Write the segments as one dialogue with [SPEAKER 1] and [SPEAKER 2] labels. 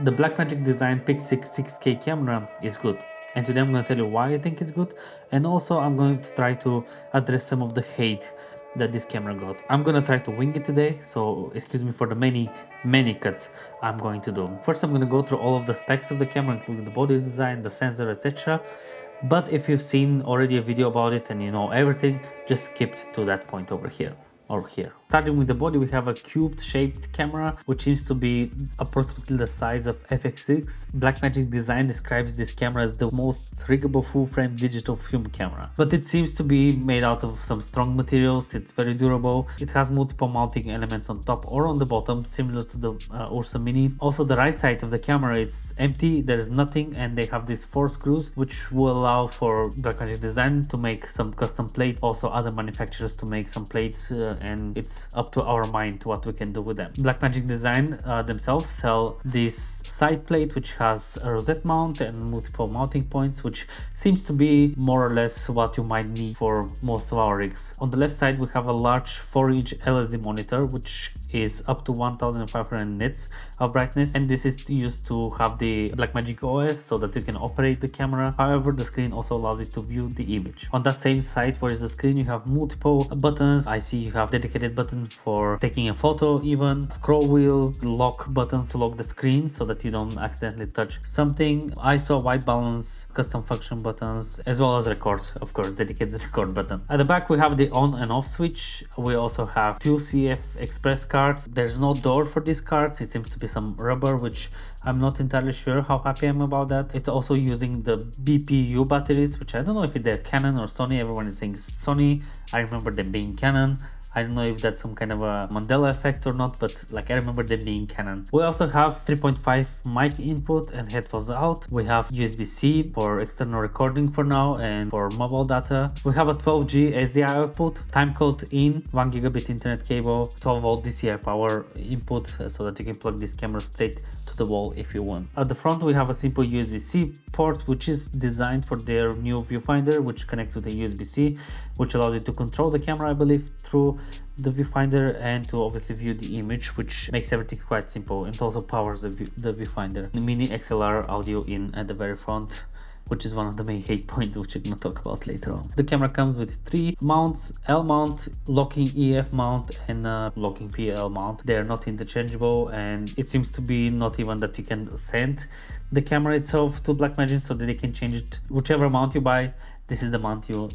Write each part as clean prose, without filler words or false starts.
[SPEAKER 1] The Blackmagic Design Pyxis 6K camera is good. And today I'm going to tell you why I think it's good, and also I'm going to try to address some of the hate that this camera got. I'm going to try to wing it today, so excuse me for the many cuts I'm going to do. First I'm going to go through all of the specs of the camera, including the body design, the sensor, etc. But if you've seen already a video about it and you know everything, just skip to that point over here. Starting with the body, we have a cubed shaped camera which seems to be approximately the size of FX6. Blackmagic Design describes this camera as the most riggable full-frame digital film camera, but it seems to be made out of some strong materials. It's very durable. It has multiple mounting elements on top or on the bottom, similar to the Ursa Mini. Also, the right side of the camera is empty, there is nothing, and they have these 4 screws which will allow for Blackmagic Design to make some custom plate, also other manufacturers to make some plates, and it's up to our mind what we can do with them. Blackmagic Design themselves sell this side plate which has a rosette mount and multiple mounting points, which seems to be more or less what you might need for most of our rigs. On the left side we have a large 4-inch LSD monitor which is up to 1500 nits of brightness, and this is used to have the Blackmagic OS so that you can operate the camera. However, the screen also allows you to view the image. On that same side where is the screen, you have multiple buttons. I see you have dedicated button for taking a photo, even scroll wheel, lock button to lock the screen so that you don't accidentally touch something, ISO, white balance, custom function buttons, as well as record, of course, dedicated record button. At the back we have the on and off switch. We also have 2 CF express cards. There's no door for these cards. It seems to be some rubber, which I'm not entirely sure how happy I'm about that. It's also using the BPU batteries, which I don't know if they're Canon or Sony. Everyone is saying Sony. I remember them being Canon. I don't know if that's some kind of a Mandela effect or not, but like I remember them being Canon. We also have 3.5 mic input and headphones out. We have USB-C for external recording for now and for mobile data. We have a 12G SDI output, timecode in, 1 gigabit internet cable, 12 volt DCI power input so that you can plug this camera straight to the wall if you want. At the front we have a simple USB-C port which is designed for their new viewfinder, which connects with a USB-C, which allows you to control the camera, I believe, through the viewfinder and to obviously view the image, which makes everything quite simple, and also powers the viewfinder. The mini XLR audio in at the very front, which is one of the main hate points which we're going to talk about later on. The camera comes with 3 mounts: L mount, locking EF mount, and locking PL mount. They are not interchangeable, and it seems to be not even that you can send the camera itself to Blackmagic so that they can change it. Whichever mount you buy, this is the mount you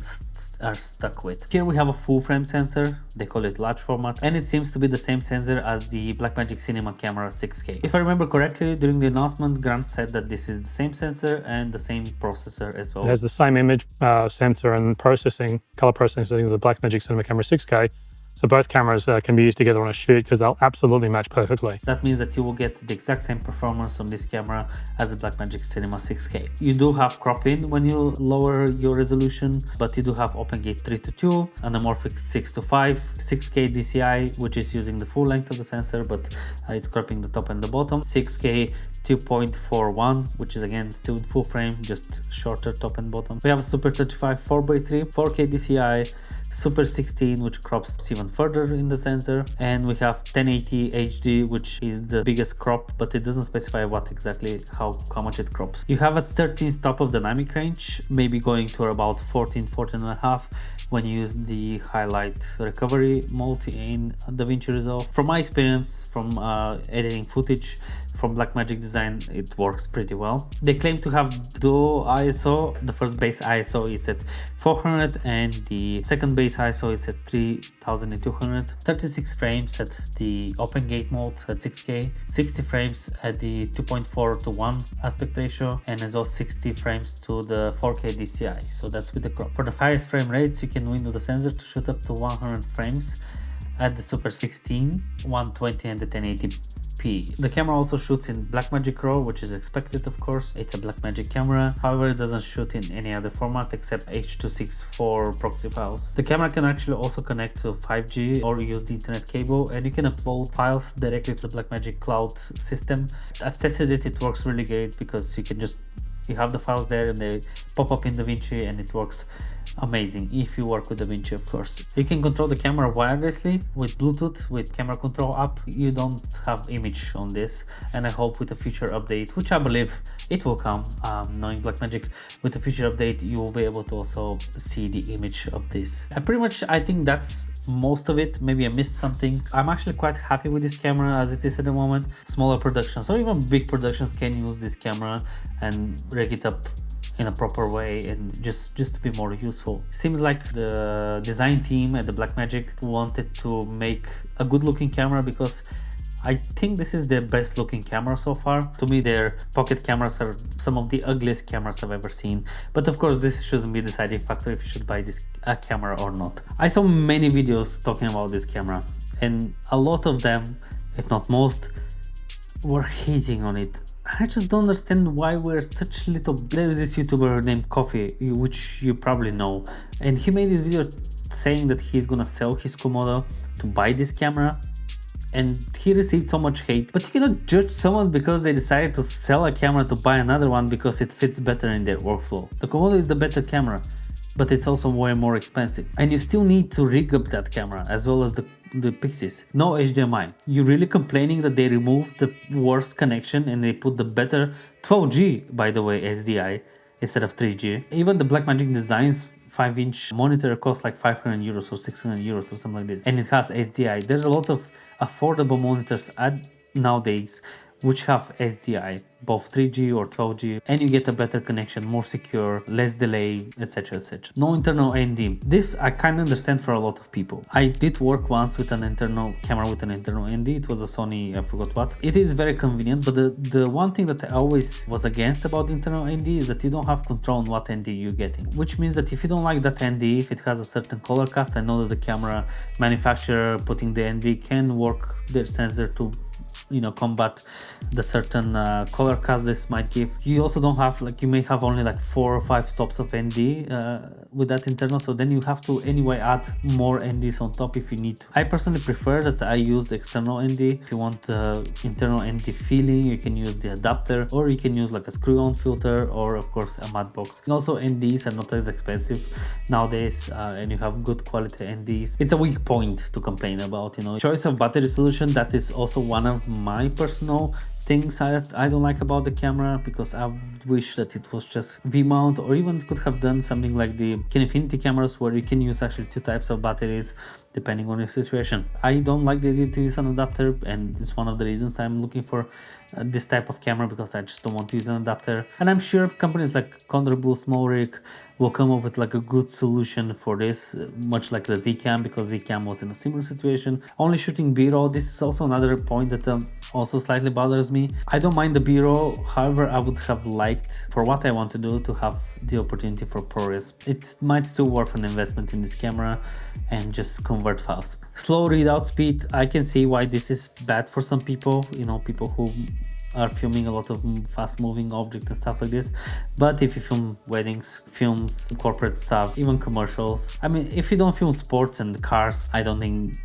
[SPEAKER 1] are stuck with. Here we have a full frame sensor. They call it large format, and it seems to be the same sensor as the Blackmagic Cinema Camera 6K. If I remember correctly, during the announcement, Grant said that this is the same sensor and the same processor as well.
[SPEAKER 2] It has the same image sensor and processing, color processing as the Blackmagic Cinema Camera 6K. So both cameras can be used together on a shoot because they'll absolutely match perfectly.
[SPEAKER 1] That means that you will get the exact same performance on this camera as the Blackmagic Cinema 6K. You do have crop-in when you lower your resolution, but you do have OpenGate 3:2, anamorphic 6:5, 6K DCI, which is using the full length of the sensor, but it's cropping the top and the bottom. 6K 2.41, which is again still full frame, just shorter top and bottom. We have a Super 35 4x3, 4K DCI, Super 16, which crops even further in the sensor, and we have 1080 HD, which is the biggest crop, but it doesn't specify what exactly, how much it crops. You have a 13 stop of dynamic range, maybe going to about 14 and a half when you use the highlight recovery mode in DaVinci Resolve. From my experience from editing footage from Blackmagic Design, it works pretty well. They claim to have dual ISO. The first base ISO is at 400 and the second base ISO is at 3200. 36 frames at the OpenGate mode at 6K, 60 frames at the 2.4:1 aspect ratio, and as well 60 frames to the 4K DCI. So that's with the crop. For the highest frame rates, you can window the sensor to shoot up to 100 frames at the Super 16, 120 and the 1080p. The camera also shoots in Blackmagic RAW, which is expected, of course. It's a Blackmagic camera. However, it doesn't shoot in any other format except H.264 proxy files. The camera can actually also connect to 5G or use the internet cable, and you can upload files directly to the Blackmagic cloud system. I've tested it. It works really great because you have the files there and they pop up in DaVinci and it works amazing if you work with DaVinci, of course. You can control the camera wirelessly with Bluetooth, with camera control app. You don't have image on this, and I hope with a future update, which I believe it will come, knowing Blackmagic, with a future update you will be able to also see the image of this. And pretty much I think that's most of it. Maybe I missed something. I'm actually quite happy with this camera as it is at the moment. Smaller productions or even big productions can use this camera and rig it up in a proper way and just to be more useful. Seems like the design team at the Blackmagic wanted to make a good looking camera, because I think this is the best looking camera so far. To me, their pocket cameras are some of the ugliest cameras I've ever seen. But of course, this shouldn't be the deciding factor if you should buy this camera or not. I saw many videos talking about this camera, and a lot of them, if not most, were hating on it. I just don't understand why we're such little. There's this YouTuber named Coffee, which you probably know, and he made this video saying that he's gonna sell his Komodo to buy this camera, and he received so much hate. But you cannot judge someone because they decided to sell a camera to buy another one because it fits better in their workflow. The Komodo is the better camera, but it's also way more expensive, and you still need to rig up that camera as well as the Pyxis. No HDMI. You're really complaining that they removed the worst connection and they put the better 12G, by the way, SDI instead of 3G. Even the Blackmagic Design's 5-inch monitor costs like 500 euros or 600 euros or something like this, and it has SDI. There's a lot of affordable monitors nowadays which have SDI, both 3G or 12G, and you get a better connection, more secure, less delay, etc, etc. No internal ND. This I kind of understand for a lot of people. I did work once with an internal camera with an internal ND. It was a Sony, I forgot what. It is very convenient, but the one thing that I always was against about internal ND is that you don't have control on what ND you're getting, which means that if you don't like that ND, if it has a certain color cast, I know that the camera manufacturer putting the ND can work their sensor to combat the certain color cast this might give. You also don't have, like, you may have only like 4 or 5 stops of ND with that internal, so then you have to anyway add more NDs on top if you need to. I personally prefer that I use external ND. If you want the internal ND feeling, you can use the adapter, or you can use like a screw-on filter, or of course a matte box. And also NDs are not as expensive nowadays, and you have good quality NDs. It's a weak point to complain about, choice of battery solution. That is also one of my personal things I don't like about the camera, because I wish that it was just V-mount, or even could have done something like the Infinity cameras where you can use actually 2 types of batteries depending on your situation. I don't like the idea to use an adapter, and it's one of the reasons I'm looking for this type of camera, because I just don't want to use an adapter. And I'm sure companies like Conderbull, Smallrig will come up with like a good solution for this, much like the Zcam, because Zcam was in a similar situation. Only shooting B-roll. This is also another point that also slightly bothers me. I don't mind the B-roll, however I would have liked, for what I want to do, to have the opportunity for ProRes. It might still worth an investment in this camera and just convert fast. Slow readout speed, I can see why this is bad for some people, people who are filming a lot of fast moving objects and stuff like this. But if you film weddings, films, corporate stuff, even commercials, I mean, if you don't film sports and cars, I don't think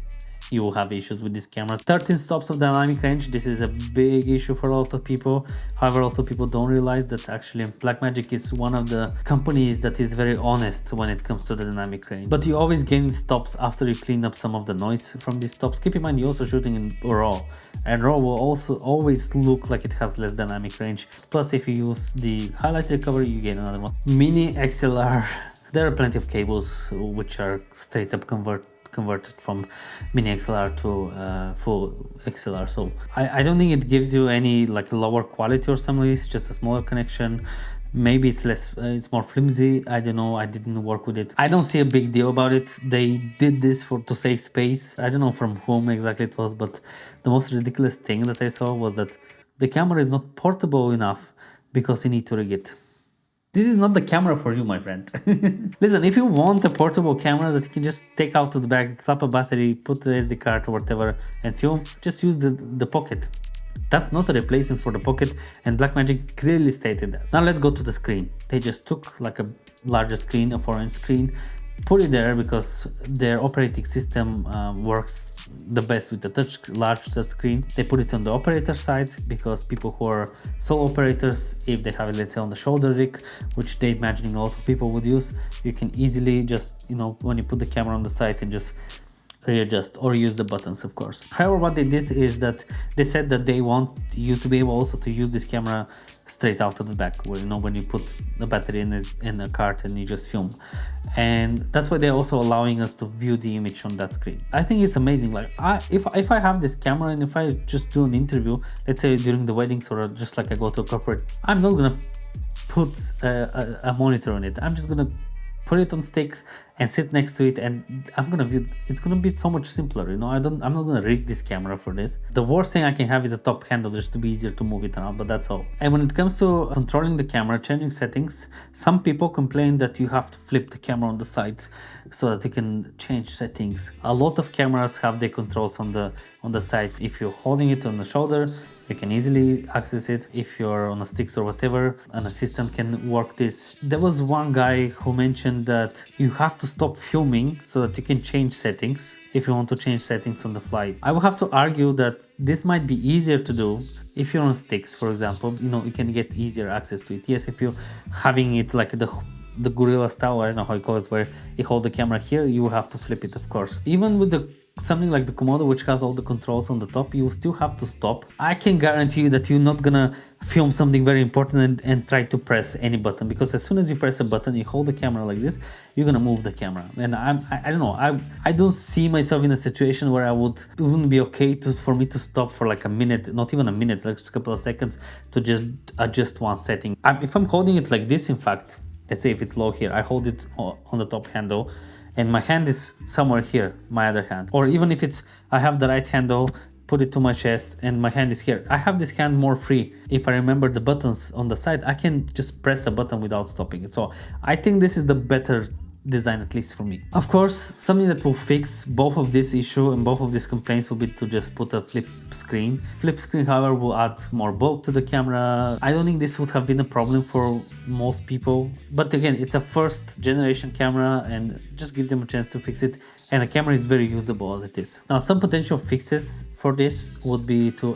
[SPEAKER 1] you will have issues with these cameras. 13 stops of dynamic range, this is a big issue for a lot of people. However, a lot of people don't realize that actually Blackmagic is one of the companies that is very honest when it comes to the dynamic range. But you always gain stops after you clean up some of the noise from these stops. Keep in mind, you're also shooting in RAW, and RAW will also always look like it has less dynamic range. Plus, if you use the highlight recovery, you gain another one. Mini XLR, there are plenty of cables which are straight up converted from mini XLR to full XLR, so I don't think it gives you any like lower quality or something. It's just a smaller connection. Maybe it's less, it's more flimsy. I don't know, I didn't work with it. I don't see a big deal about it. They did this to save space. I don't know from whom exactly it was, but the most ridiculous thing that I saw was that the camera is not portable enough because you need to rig it. This is not the camera for you, my friend. Listen, if you want a portable camera that you can just take out of the bag, slap a battery, put the SD card or whatever and film, just use the pocket. That's not a replacement for the pocket, and Blackmagic clearly stated that. Now let's go to the screen. They just took like a larger screen, a 4-inch screen, put it there because their operating system works the best with the large touch screen. They put it on the operator side because people who are sole operators, if they have it, let's say, on the shoulder rig, which they imagining a lot of people would use, you can easily just, you know, when you put the camera on the side and just readjust or use the buttons, of course. However, what they did is that they said that they want you to be able also to use this camera straight out of the back, where, you know, when you put the battery in a cart and you just film. And that's why they're also allowing us to view the image on that screen. I think it's amazing. Like, if I have this camera and if I just do an interview, let's say during the weddings or just like I go to a corporate, I'm not gonna put a monitor on it. I'm just gonna put it on sticks and sit next to it, and I'm gonna view. It's gonna be so much simpler, you know. I'm not gonna rig this camera for this. The worst thing I can have is a top handle just to be easier to move it around, but that's all. And when it comes to controlling the camera, changing settings, some people complain that you have to flip the camera on the sides so that you can change settings. A lot of cameras have their controls on the side. If you're holding it on the shoulder, you can easily access it. If you're on a sticks or whatever, an assistant can work this. There was one guy who mentioned that you have to stop filming so that you can change settings if you want to change settings on the fly. I will have to argue that this might be easier to do if you're on sticks, for example. You know, you can get easier access to it. Yes, if you're having it like the gorilla style, I don't know how you call it, where you hold the camera here, you will have to flip it, of course. Even with something like the Komodo, which has all the controls on the top, you will still have to stop. I can guarantee you that you're not gonna film something very important and try to press any button, because as soon as you press a button, you hold the camera like this, you're gonna move the camera. And I don't know, I don't see myself in a situation where it wouldn't be okay for me to stop for like a minute, not even a minute, like just a couple of seconds, to just adjust one setting. If I'm holding it like this, in fact, let's say if it's low here, I hold it on the top handle, and my hand is somewhere here, my other hand. Or even if I have the right handle, put it to my chest, and my hand is here. I have this hand more free. If I remember the buttons on the side, I can just press a button without stopping it. So I think this is the better design, at least for me. Of course, something that will fix both of this issue and both of these complaints will be to just put a flip screen. Flip screen, however, will add more bulk to the camera. I don't think this would have been a problem for most people, but again, it's a first generation camera and just give them a chance to fix it, and the camera is very usable as it is. Now, some potential fixes for this would be to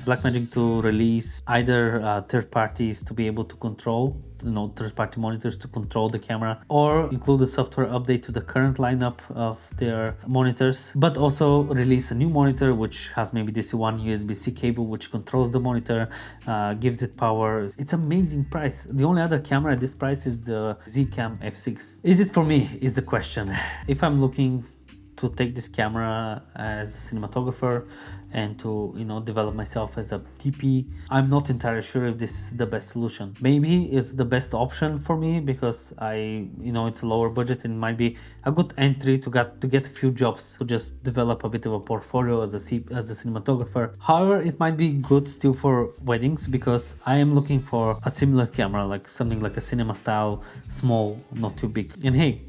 [SPEAKER 1] Blackmagic to release either third parties to be able to control, you know, third-party monitors to control the camera, or include a software update to the current lineup of their monitors, but also release a new monitor which has maybe this one USB-C cable which controls the monitor, gives it power. It's amazing price. The only other camera at this price is the Zcam F6. Is it for me is the question. If I'm looking to take this camera as a cinematographer and to, you know, develop myself as a DP, I'm not entirely sure if this is the best solution. Maybe it's the best option for me because it's a lower budget and might be a good entry to get a few jobs, to just develop a bit of a portfolio as a cinematographer. However, it might be good still for weddings because I am looking for a similar camera, like something like a cinema style, small, not too big. And hey,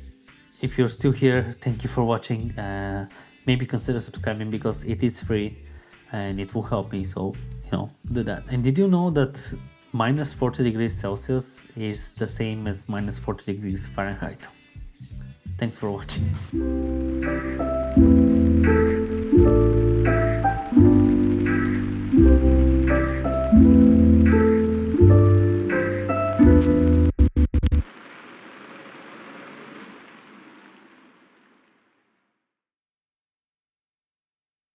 [SPEAKER 1] if you're still here, thank you for watching. Maybe consider subscribing because it is free and it will help me, so, you know, do that. And did you know that minus 40 degrees Celsius is the same as minus 40 degrees Fahrenheit? Thanks for watching.